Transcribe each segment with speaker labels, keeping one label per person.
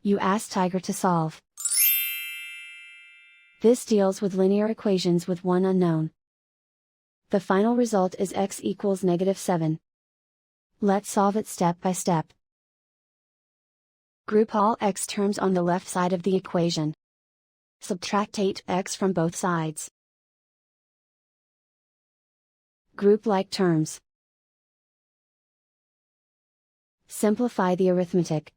Speaker 1: You ask Tiger to solve. This deals with linear equations with one unknown. The final result is x equals -7. Let's solve it step by step. Group all x terms on the left side of the equation. Subtract 8x from both sides. Group like terms. Simplify the arithmetic.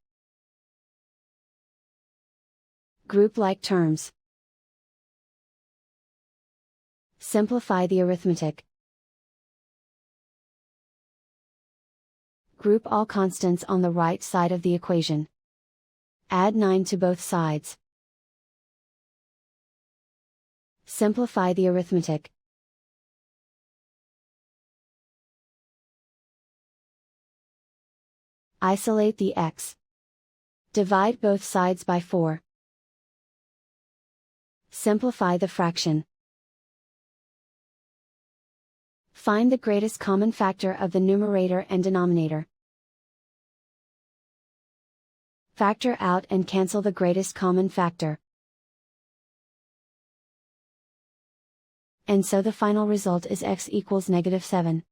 Speaker 1: Group like terms. Simplify the arithmetic. Group all constants on the right side of the equation. Add 9 to both sides. Simplify the arithmetic. Isolate the x. Divide both sides by 4. Simplify the fraction. Find the greatest common factor of the numerator and denominator. Factor out and cancel the greatest common factor. And so the final result is x equals -7.